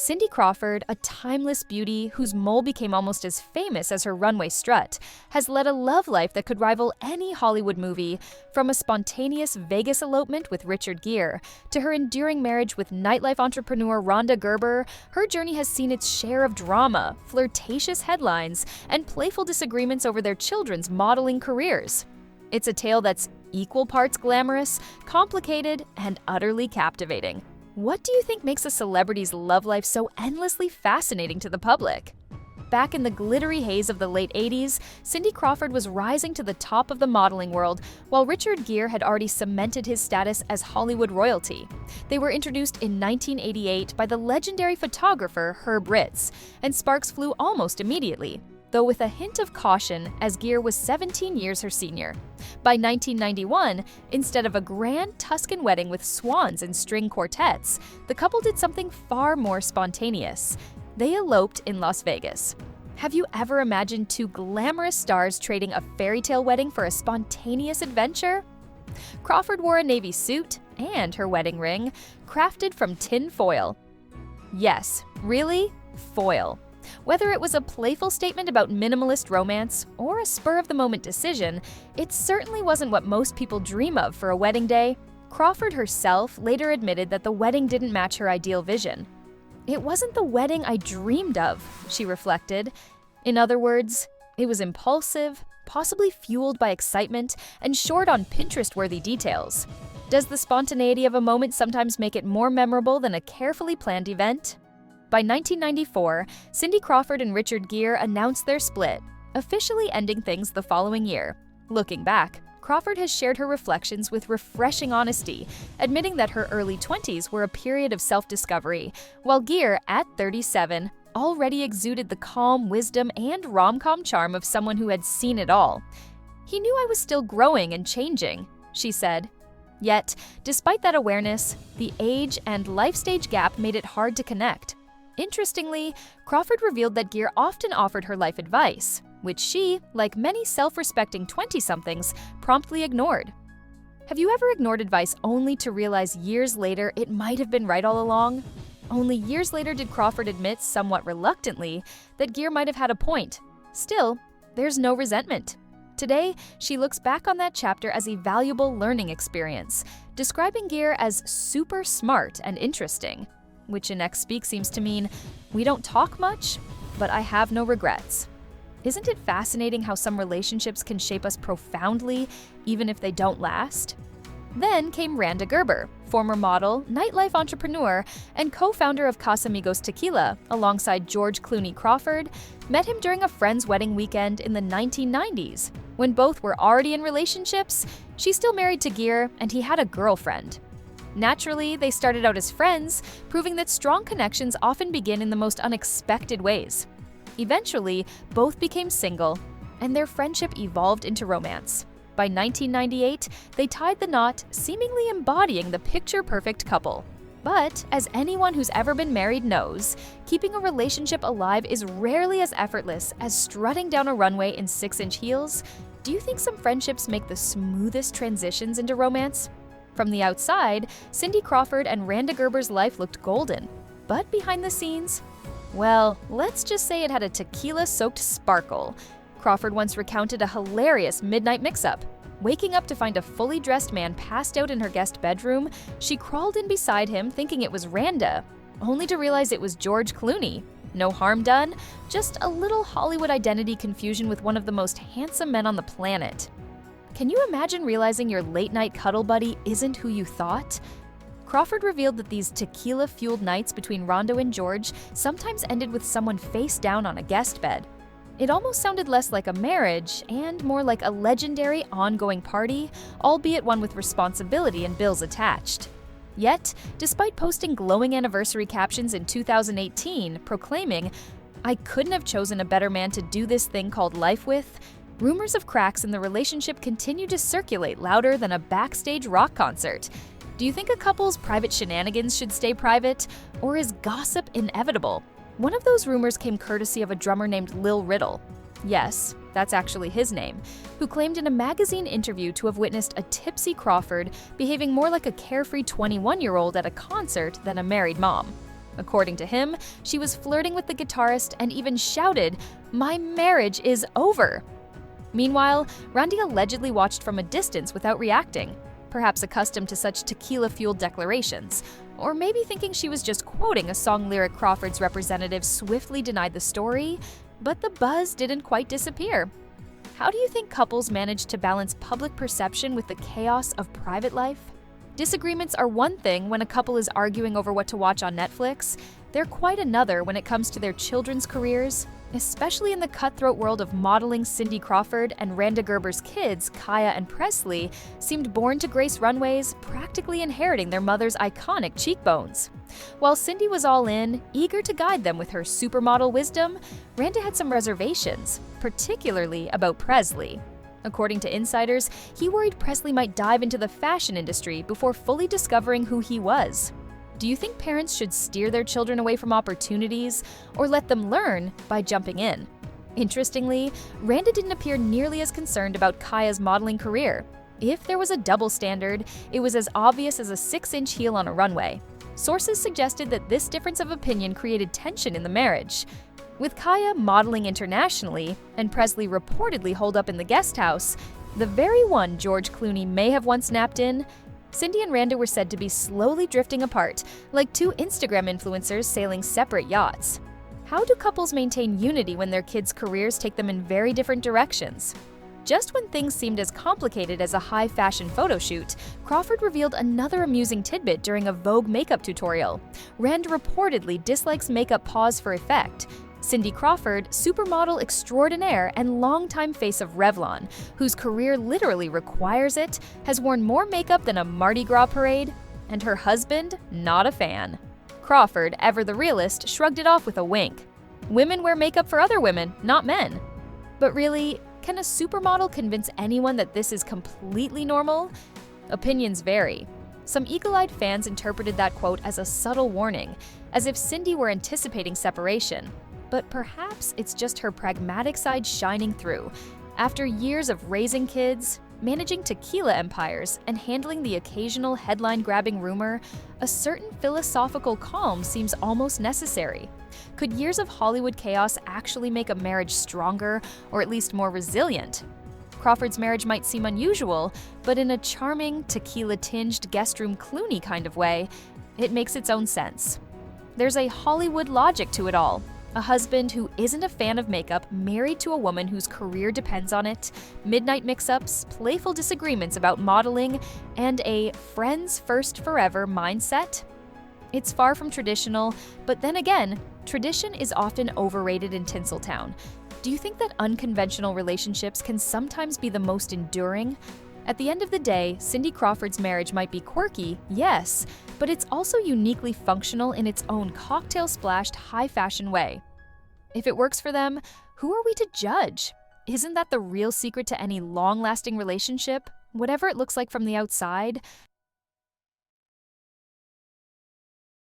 Cindy Crawford, a timeless beauty whose mole became almost as famous as her runway strut, has led a love life that could rival any Hollywood movie, from a spontaneous Vegas elopement with Richard Gere to her enduring marriage with nightlife entrepreneur Rhonda Gerber. Her journey has seen its share of drama, flirtatious headlines, and playful disagreements over their children's modeling careers. It's a tale that's equal parts glamorous, complicated, and utterly captivating. What do you think makes a celebrity's love life so endlessly fascinating to the public? Back in the glittery haze of the late 80s, Cindy Crawford was rising to the top of the modeling world, while Richard Gere had already cemented his status as Hollywood royalty. They were introduced in 1988 by the legendary photographer Herb Ritts, and sparks flew almost immediately, though with a hint of caution, as Gere was 17 years her senior. By 1991, instead of a grand Tuscan wedding with swans and string quartets, the couple did something far more spontaneous. They eloped in Las Vegas. Have you ever imagined two glamorous stars trading a fairy tale wedding for a spontaneous adventure? Crawford wore a navy suit and her wedding ring, crafted from tin foil. Yes, really, foil. Whether it was a playful statement about minimalist romance or a spur-of-the-moment decision, it certainly wasn't what most people dream of for a wedding day. Crawford herself later admitted that the wedding didn't match her ideal vision. "It wasn't the wedding I dreamed of," she reflected. In other words, it was impulsive, possibly fueled by excitement, and short on Pinterest-worthy details. Does the spontaneity of a moment sometimes make it more memorable than a carefully planned event? By 1994, Cindy Crawford and Richard Gere announced their split, officially ending things the following year. Looking back, Crawford has shared her reflections with refreshing honesty, admitting that her early 20s were a period of self-discovery, while Gere, at 37, already exuded the calm wisdom and rom-com charm of someone who had seen it all. "He knew I was still growing and changing," she said. Yet, despite that awareness, the age and life stage gap made it hard to connect. Interestingly, Crawford revealed that Gere often offered her life advice, which she, like many self-respecting 20-somethings, promptly ignored. Have you ever ignored advice only to realize years later it might have been right all along? Only years later did Crawford admit, somewhat reluctantly, that Gere might have had a point. Still, there's no resentment. Today, she looks back on that chapter as a valuable learning experience, describing Gere as super smart and interesting, which in X Speak seems to mean, we don't talk much, but I have no regrets. Isn't it fascinating how some relationships can shape us profoundly, even if they don't last? Then came Rhonda Gerber, former model, nightlife entrepreneur, and co-founder of Casamigos Tequila, alongside George Clooney Crawford, met him during a friend's wedding weekend in the 1990s. When both were already in relationships, she's still married to Gere, and he had a girlfriend. Naturally, they started out as friends, proving that strong connections often begin in the most unexpected ways. Eventually, both became single, and their friendship evolved into romance. By 1998, they tied the knot, seemingly embodying the picture-perfect couple. But, as anyone who's ever been married knows, keeping a relationship alive is rarely as effortless as strutting down a runway in 6-inch heels. Do you think some friendships make the smoothest transitions into romance? From the outside, Cindy Crawford and Rhonda Gerber's life looked golden. But behind the scenes? Well, let's just say it had a tequila-soaked sparkle. Crawford once recounted a hilarious midnight mix-up. Waking up to find a fully dressed man passed out in her guest bedroom, she crawled in beside him thinking it was Rhonda, only to realize it was George Clooney. No harm done, just a little Hollywood identity confusion with one of the most handsome men on the planet. Can you imagine realizing your late-night cuddle buddy isn't who you thought? Crawford revealed that these tequila-fueled nights between Rhonda and George sometimes ended with someone face down on a guest bed. It almost sounded less like a marriage and more like a legendary ongoing party, albeit one with responsibility and bills attached. Yet, despite posting glowing anniversary captions in 2018 proclaiming, "I couldn't have chosen a better man to do this thing called life with," rumors of cracks in the relationship continue to circulate louder than a backstage rock concert. Do you think a couple's private shenanigans should stay private, or is gossip inevitable? One of those rumors came courtesy of a drummer named Lil Riddle. Yes, that's actually his name, who claimed in a magazine interview to have witnessed a tipsy Crawford behaving more like a carefree 21-year-old at a concert than a married mom. According to him, she was flirting with the guitarist and even shouted, "My marriage is over." Meanwhile, Randy allegedly watched from a distance without reacting, perhaps accustomed to such tequila-fueled declarations, or maybe thinking she was just quoting a song lyric. Crawford's representative swiftly denied the story, but the buzz didn't quite disappear. How do you think couples manage to balance public perception with the chaos of private life? Disagreements are one thing when a couple is arguing over what to watch on Netflix. They're quite another when it comes to their children's careers, especially in the cutthroat world of modeling. Cindy Crawford and Randa Gerber's kids, Kaya and Presley, seemed born to grace runways, practically inheriting their mother's iconic cheekbones. While Cindy was all in, eager to guide them with her supermodel wisdom, Randa had some reservations, particularly about Presley. According to insiders, he worried Presley might dive into the fashion industry before fully discovering who he was. Do you think parents should steer their children away from opportunities or let them learn by jumping in? Interestingly, Randa didn't appear nearly as concerned about Kaya's modeling career. If there was a double standard, it was as obvious as a 6-inch heel on a runway. Sources suggested that this difference of opinion created tension in the marriage. With Kaya modeling internationally and Presley reportedly holed up in the guest house, the very one George Clooney may have once napped in, Cindy and Randa were said to be slowly drifting apart, like two Instagram influencers sailing separate yachts. How do couples maintain unity when their kids' careers take them in very different directions? Just when things seemed as complicated as a high-fashion photo shoot, Crawford revealed another amusing tidbit during a Vogue makeup tutorial. Rand reportedly dislikes makeup pause for effect. Cindy Crawford, supermodel extraordinaire and longtime face of Revlon, whose career literally requires it, has worn more makeup than a Mardi Gras parade, and her husband, not a fan. Crawford, ever the realist, shrugged it off with a wink. Women wear makeup for other women, not men. But really, can a supermodel convince anyone that this is completely normal? Opinions vary. Some eagle-eyed fans interpreted that quote as a subtle warning, as if Cindy were anticipating separation. But perhaps it's just her pragmatic side shining through. After years of raising kids, managing tequila empires, and handling the occasional headline-grabbing rumor, a certain philosophical calm seems almost necessary. Could years of Hollywood chaos actually make a marriage stronger, or at least more resilient? Crawford's marriage might seem unusual, but in a charming, tequila-tinged guest room Clooney kind of way, it makes its own sense. There's a Hollywood logic to it all. A husband who isn't a fan of makeup married to a woman whose career depends on it, midnight mix-ups, playful disagreements about modeling, and a friends first forever mindset? It's far from traditional, but then again, tradition is often overrated in Tinseltown. Do you think that unconventional relationships can sometimes be the most enduring? At the end of the day, Cindy Crawford's marriage might be quirky, yes, but it's also uniquely functional in its own cocktail-splashed, high-fashion way. If it works for them, who are we to judge? Isn't that the real secret to any long-lasting relationship? Whatever it looks like from the outside,